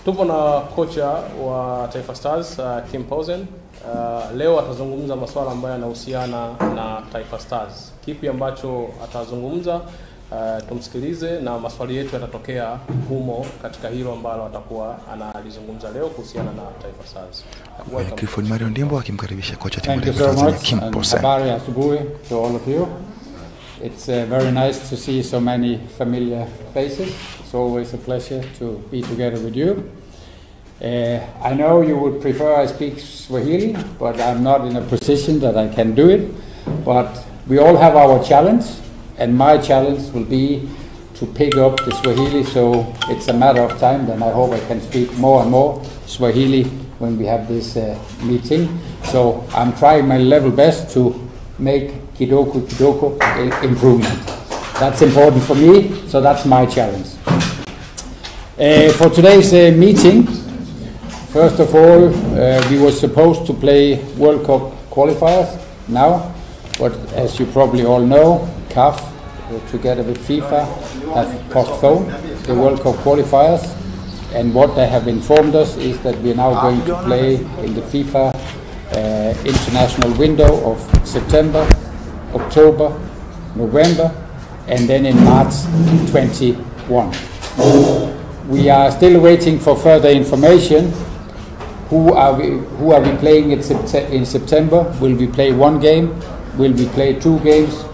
Tupo na kocha wa Taifa Stars, Poulsen. Leo atazungumza masuala ambayo yanahusiana na Taifa Stars. Kipi ambacho atazungumza, tumsikilize, na maswali yetu yatatokea humo katika hilo ambalo atakuwa analizungumza leo kuhusiana na Taifa Stars. Microphone Mario Ndimbo akimkaribisha kocha timu ya Tanzania Poulsen. Habari asubuhi to all of you. It's very nice to see so many familiar faces. It's always a pleasure to be together with you. I know you would prefer I speak Swahili, but I'm not in a position that I can do it. But we all have our challenge, and my challenge will be to pick up the Swahili, so it's a matter of time. Then I hope I can speak more and more Swahili when we have this meeting. So I'm trying my level best to make kidogo improvement. That's important for me, so that's my challenge. For today's meeting, first of all, we were supposed to play World Cup qualifiers now, but as you probably all know, CAF, together with FIFA, have postponed the World Cup qualifiers, and what they have informed us is that we are now going to play in the FIFA international window of September, October, November, and then in March 21. We are still waiting for further information. Who are we playing in September? Will we play one game? Will we play two games?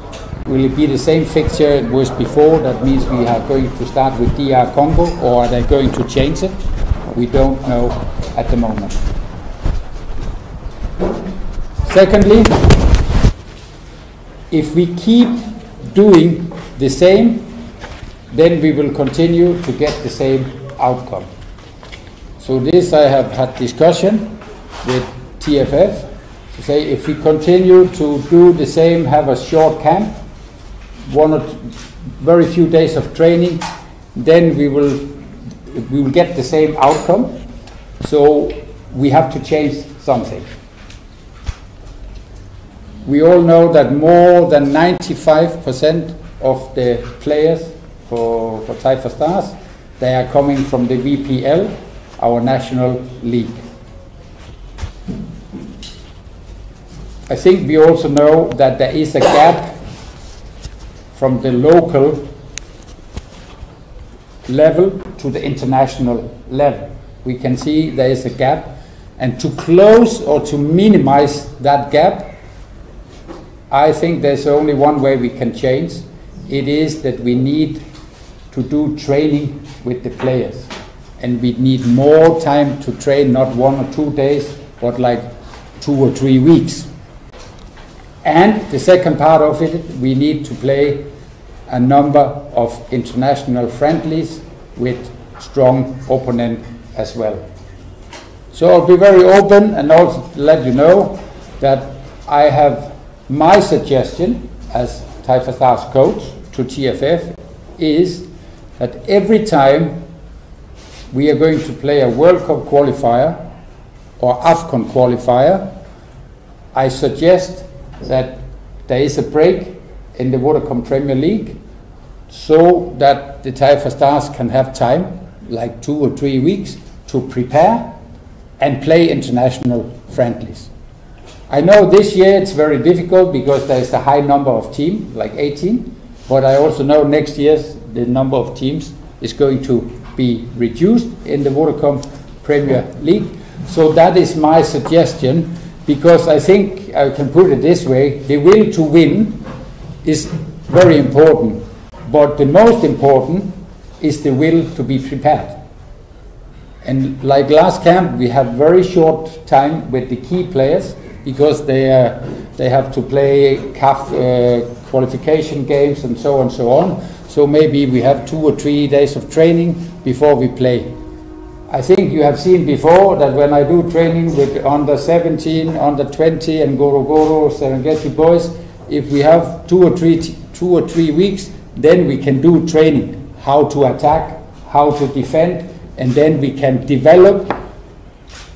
Will it be the same fixture it was before? That means we are going to start with DR Congo, or are they going to change it? We don't know at the moment. Secondly, if we keep doing the same, then we will continue to get the same outcome. So this I have had discussion with TFF to say if we continue to do the same, have a short camp, one or very few days of training, then we will get the same outcome. So we have to change something. We all know that more than 95% of the players for Taifa Stars, they are coming from the VPL, our national league. I think we also know that there is a gap from the local level to the international level. We can see there is a gap, and to close or to minimize that gap, I think there's only one way we can change. It is that we need to do training with the players, and we need more time to train, not 1 or 2 days, but like 2 or 3 weeks. And the second part of it, we need to play a number of international friendlies with strong opponent as well. So I'll be very open and also let you know that I have my suggestion as Taifa Stars coach to TFF is that every time we are going to play a World Cup qualifier or AFCON qualifier, I suggest that there is a break in the Vodacom Premier League so that the Taifa Stars can have time, like 2 or 3 weeks, to prepare and play international friendlies. I know this year it's very difficult because there's a high number of teams, like 18, but I also know next year the number of teams is going to be reduced in the Vodacom Premier League. So that is my suggestion, because I think I can put it this way: the will to win is very important, but the most important is the will to be prepared. And like last camp, we have very short time with the key players because they have to play CAF qualification games and so on. So maybe we have 2 or 3 days of training before we play. I think you have seen before that when I do training with under 17, under 20 and Goro Serengeti boys, if we have 2 or 3 weeks, then we can do training, how to attack, how to defend, and then we can develop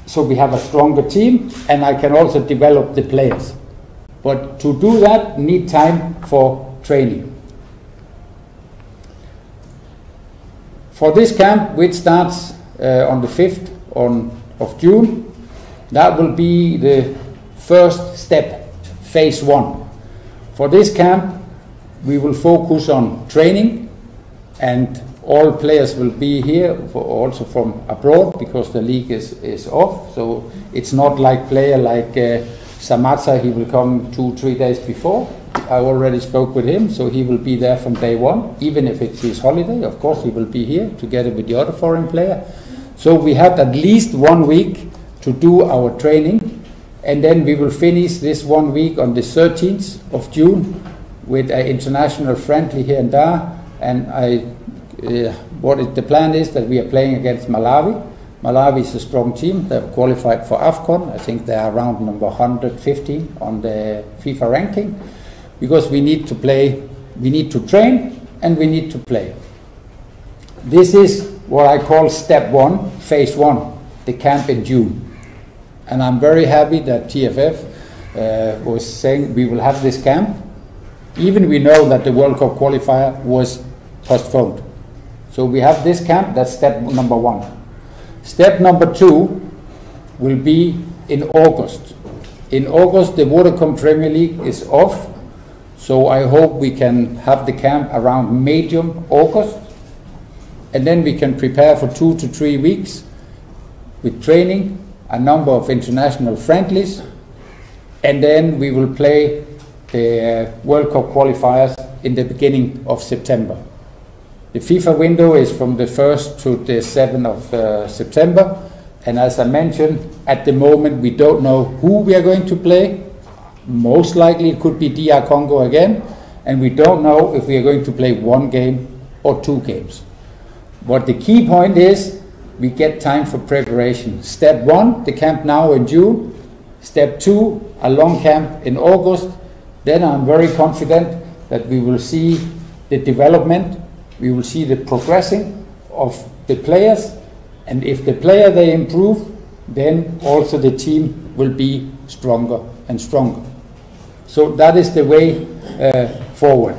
so we have a stronger team, and I can also develop the players. But to do that, need time for training. For this camp, which starts on the 5th of June. That will be the first step, phase 1. For this camp, we will focus on training, and all players will be here, also from abroad, because the league is off. So it's not like player like Samatta, he will come 2-3 days before. I already spoke with him, so he will be there from day one, even if it's his holiday. Of course, he will be here together with the other foreign player. So we have at least 1 week to do our training, and then we will finish this 1 week on the 13th of June with an international friendly here and there. And the plan is that we are playing against Malawi. Malawi is a strong team. They have qualified for AFCON. I think they are around number 115 on the FIFA ranking, because we need to play, we need to train, and we need to play. This is what I call step 1, phase 1, the camp in June. And I'm very happy that TFF was saying we will have this camp, even we know that the World Cup qualifier was postponed. So we have this camp, that's step number 1. Step number 2 will be in August. In August, the Vodacom Premier League is off, so I hope we can have the camp around medium August, and then we can prepare for 2 to 3 weeks with training, a number of international friendlies, and then we will play the World Cup qualifiers in the beginning of September. The FIFA window is from the 1st to the 7th of September, and as I mentioned, at the moment we don't know who we are going to play. Most likely it could be DR Congo again, and we don't know if we are going to play 1 game or 2 games. But the key point is we get time for preparation. Step 1, the camp now in June. Step 2, a long camp in August. Then I'm very confident that we will see the development, we will see the progressing of the players, and if the player they improve, then also the team will be stronger and stronger. So that is the way forward.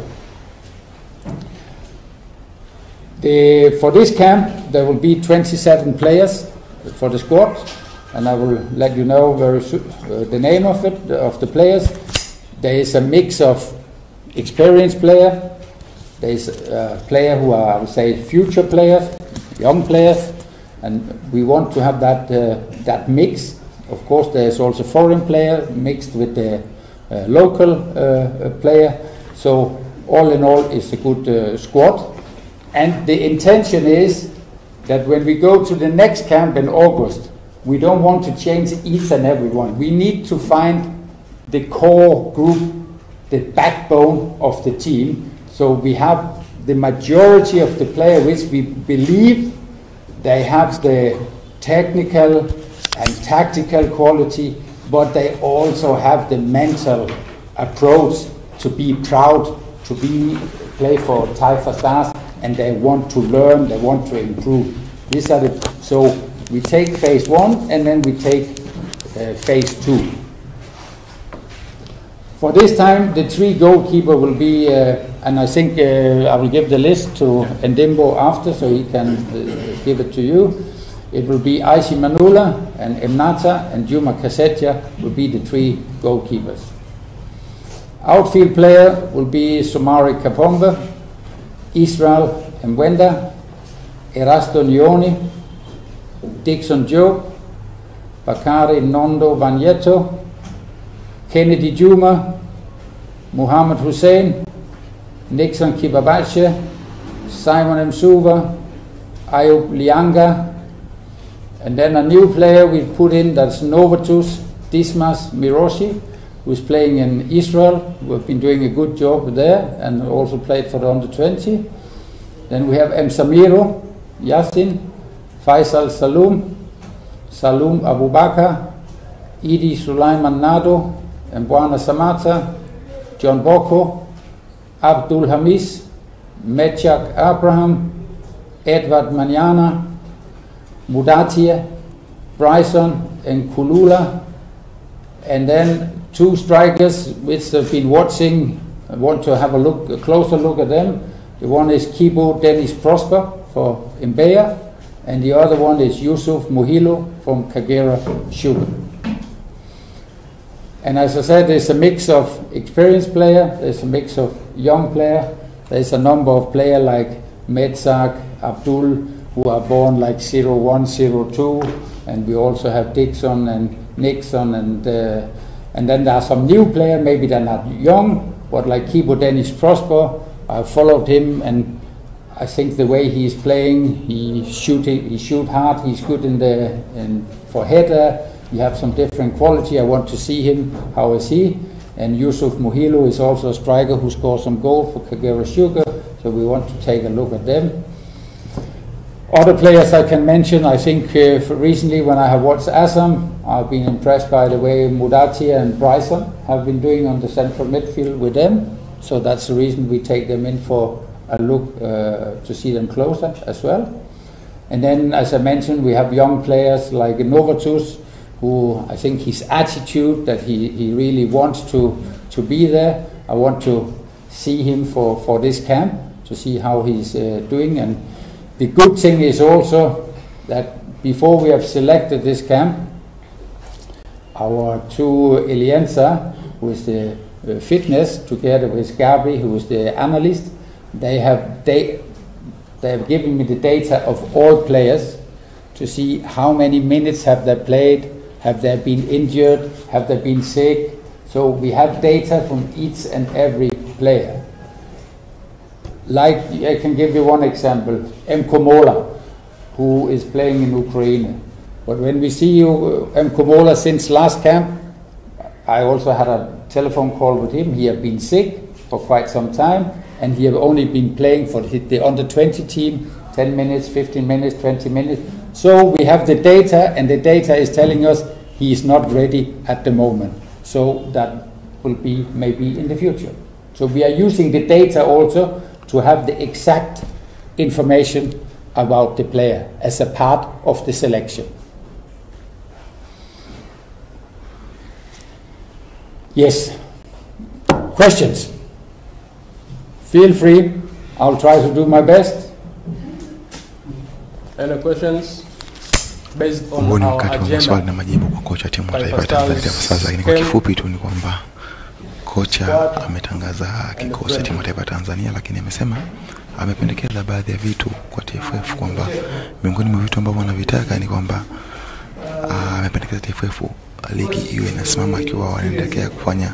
For this camp, there will be 27 players for the squad, and I will let you know very soon the name of it, of the players. There is a mix of experienced players. There is a player who are, I would say, future players, young players, and we want to have that mix. Of course, there is also foreign player mixed with the local player. So all in all, it's a good squad. And the intention is that when we go to the next camp in August, we don't want to change each and every one. We need to find the core group, the backbone of the team. So we have the majority of the players which we believe they have the technical and tactical quality, but they also have the mental approach to be proud to play for Taifa Stars, and they want to learn, they want to improve. These are so we take phase 1 and then we take phase 2. For this time, the 3 goalkeepers will be, and I think I will give the list to Ndimbo after, so he can give it to you. It will be Aishi Manula and Emnata and Juma Kasetia will be the 3 goalkeepers. Outfield player will be Somari Kapomba, Israel Mwenda, Erasto Nyoni, Dixon Joe, Bakari Nondo Bagneto, Kennedy Juma, Muhammad Hussein, Nixon Kibabache, Simon Msuva, Ayub Lianga, and then a new player we put in, that's Novatus Dismas Miroshi, who's playing in Israel, who have been doing a good job there and also played for the under-20. Then we have M. Samiro, Yasin, Faisal Saloom, Saloom Abubakar, Idi Sulaiman Nado, Mbwana Samata, John Boko, Abdul Hamis, Mechak Abraham, Edward Manana, Mudatia, Bryson and Kulula, and then 2 strikers which have been watching. I want to have a closer look at them. The one is Kibo Dennis Prosper for Mbeya, and the other one is Yusuf Muhilo from Kagera Sugar. And as I said, there's a mix of experienced player, there's a mix of young player, there's a number of players like Metzak, Abdul, who are born like 01, 02, and we also have Dixon and Nixon, and then there are some new players, maybe they're not young, but like Kibo Dennis Prosper, I followed him, and I think the way he's playing, he shoot hard, he's good for header, he have some different quality. I want to see him, how is he? And Yusuf Muhilo is also a striker who scored some goal for Kagera Sugar, so we want to take a look at them. Other players I can mention, I think recently when I have watched Assam, I've been impressed by the way Mudati and Bryson have been doing on the central midfield with them, so that's the reason we take them in for a look to see them closer as well. And then, as I mentioned, we have young players like Novatus, who I think his attitude that he really wants to be there. I want to see him for this camp, to see how he's doing. And the good thing is also that before we have selected this camp, our two Elienza, who is the fitness, together with Gabi, who is the analyst, they have given me the data of all players to see how many minutes have they played, have they been injured, have they been sick. So we have data from each and every player. Like, I can give you one example, M. Komola, who is playing in Ukraine. But when we see you, M. Komola, since last camp, I also had a telephone call with him. He had been sick for quite some time, and he had only been playing for the under-20 team, 10 minutes, 15 minutes, 20 minutes. So we have the data, and the data is telling us he is not ready at the moment. So that will be maybe in the future. So we are using the data also to have the exact information about the player as a part of the selection. Yes. Questions? Feel free. I'll try to do my best. Any questions? Based on Huo ni our wakati wa maswali na majibu kwa kocha timu ya taifa ya Tanzania. Sasa lakini kwa kifupi tu ni kwamba kocha ametangaza kikosi timu ya taifa ya Tanzania, lakini amesema amependekeza baadhi ya vitu kwa TFF, kwamba miongoni mwa vitu ambavyo wanavitaka ni kwamba amependekeza TFF ligi iwe inasimama ikiwa wanaendelea kufanya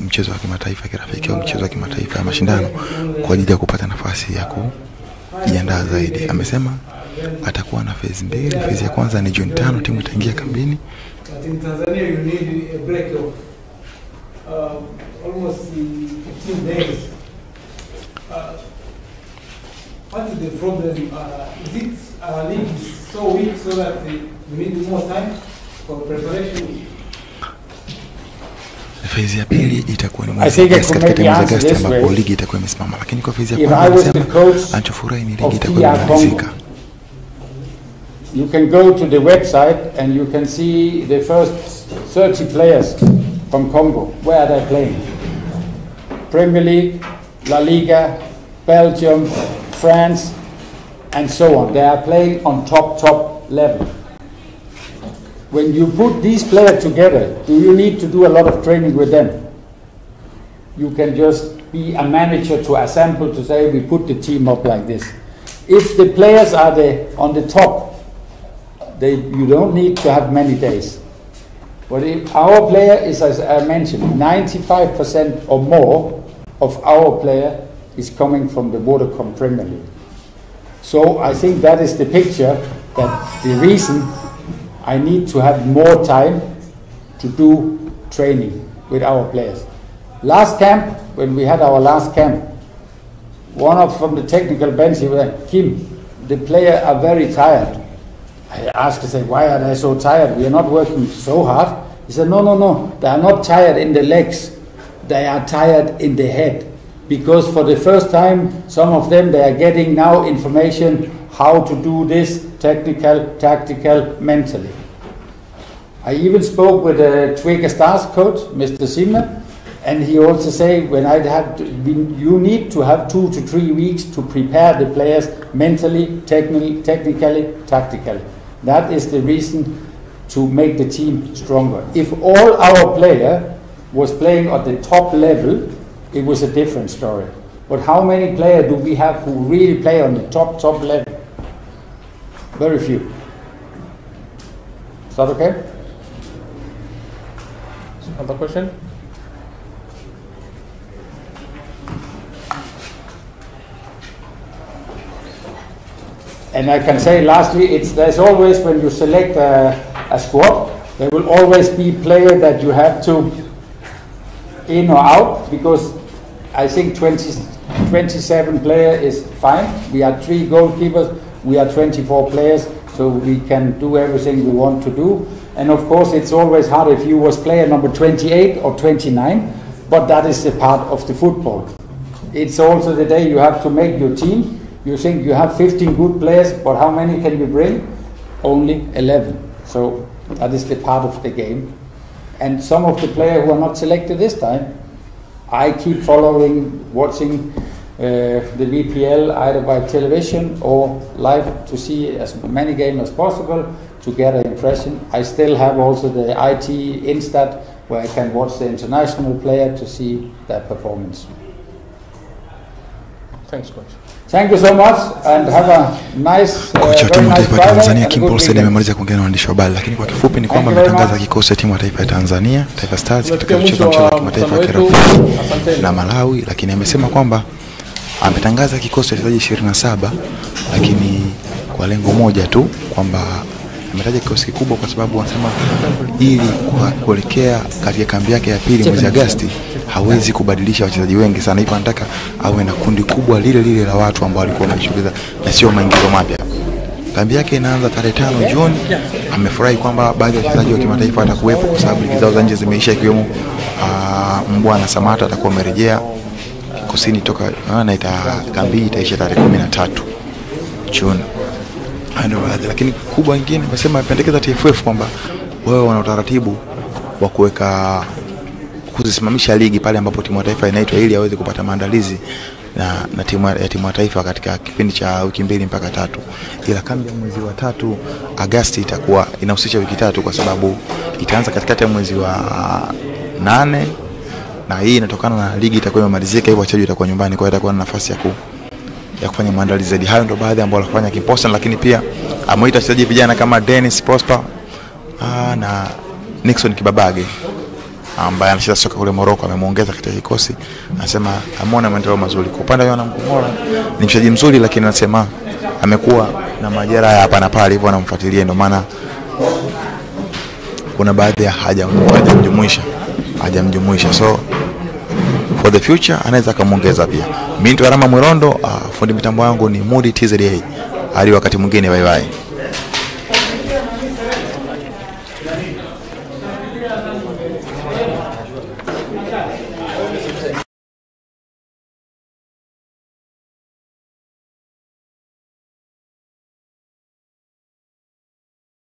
mchezo wa kimataifa kirafiki au mchezo wa kimataifa ya mashindano kwa ajili ya kupata nafasi ya kujiandaa zaidi. Amesema atakuwa na phase mbili. Phase ya kwanza ni June 5 timu itaingia kambini. In Tanzania you need a break of almost 15 days. What is the problem? Is it league is so weak so that you need more time for preparation? Phase ya pili itakuwa ni mwezi Agosti ambapo ligi itakuwa imesimama, lakini kwa phase ya kwanza anachofurahi ni ligi itakuwa imemalizika. You can go to the website and you can see the first 30 players from Congo. Where are they playing? Premier League, La Liga, Belgium, France, and so on. They are playing on top level. When you put these players together, do you need to do a lot of training with them? You can just be a manager to assemble, to say we put the team up like this. If the players are on the top, you don't need to have many days. But if our player is, as I mentioned, 95% or more of our player is coming from the Vodacom Premier League. So I think that is the picture, that the reason I need to have more time to do training with our players. Last camp, when we had our last camp, from the technical bench, he was, Kim, the players are very tired. I asked, I said, why are they so tired? We are not working so hard. He said, no, they are not tired in the legs. They are tired in the head. Because for the first time, some of them, they are getting now information how to do this, technical, tactical, mentally. I even spoke with the Twigger Stars coach, Mr. Zimmer, And he also say, you need to have 2 to 3 weeks to prepare the players mentally, technically, tactically. That is the reason to make the team stronger. If all our player was playing at the top level, it was a different story. But how many players do we have who really play on the top level? Very few. Is that okay? Another question? And I can say lastly, there's always, when you select a squad, there will always be player that you have to in or out, because I think 27 player is fine. We are 3 goalkeepers, we are 24 players, so we can do everything we want to do. And of course it's always hard if you was player number 28 or 29, but that is a part of the football. It's also the day you have to make your team. You think you have 15 good players, but how many can you bring? Only 11. So that is the part of the game. And some of the players who are not selected this time, I keep following, watching the VPL either by television or live to see as many games as possible to get an impression. I still have also the IT Instat where I can watch the international player to see their performance. Thanks, Coach. Thank you so much and have a nice Kocha timu ya taifa ya Tanzania Kim Poulsen weekend. amemaliza kuongea na waandishi wa habari, lakini kwa kifupi ni kwamba ametangaza kikosi cha timu ya taifa ya Tanzania Taifa Stars kitakachocheza mchezo wa kimataifa wa kirafiki na Malawi, lakini amesema kwamba ametangaza kikosi cha wachezaji 27 lakini kwa lengo moja tu, kwamba ametaja kikosi kikubwa kwa sababu wanasema ili kuelekea katika kambi yake ya pili mwezi Agosti hawezi kubadilisha wachezaji wengi sana, hivyo anataka awe na kundi kubwa lile la watu ambao walikuwa wanashughuliza na sio maingizo mapya. Kambi yake inaanza tarehe 5 Juni. Amefurahi kwamba baadhi ya wachezaji wa kimataifa watakuwepo kwa sababu ligi zao za nje zimeisha, ikiwemo Mbwana Samata atakuwa amerejea Kikosini toka na kambi itaisha tarehe 13 Juni. Lakini kubwa nyingine amesema apendekeza TFF kwamba wao wana utaratibu wa kuzisimamisha ligi pale ambapo timu ya taifa inaitwa ili aweze kupata maandalizi na timu ya taifa katika kipindi cha wiki 2 mpaka 3. Ila kambi ya mwezi wa 3 Agosti itakuwa inahusisha wiki 3 kwa sababu itaanza katikati ya mwezi wa 8 na hii inatokana na ligi itakuwa imemalizika, hivyo wachezaji watakuwa nyumbani, kwa hiyo itakuwa na nafasi ya kufanya maandalizi zaidi. Hayo ndio baadhi ambao wanafanya Poulsen, lakini pia ameita wachezaji vijana kama Dennis Prosper na Nixon Kibabage ambaye anacheza soka kule Morocco, amemuongeza katika kikosi. Anasema ameona maendeleo mazuri. Kwa upande wa Mkumora ni mchezaji mzuri, lakini anasema amekuwa na majeraha hapa na pale, hivyo anamfuatilia, ndio maana kuna baadhi ya hajamjumuisha. So for the future anaweza kumuongeza pia. Mimi ndo Rama Mwirondo, fundi mitambo wangu ni Mudi TZA. Hadi wakati mwingine, bye bye.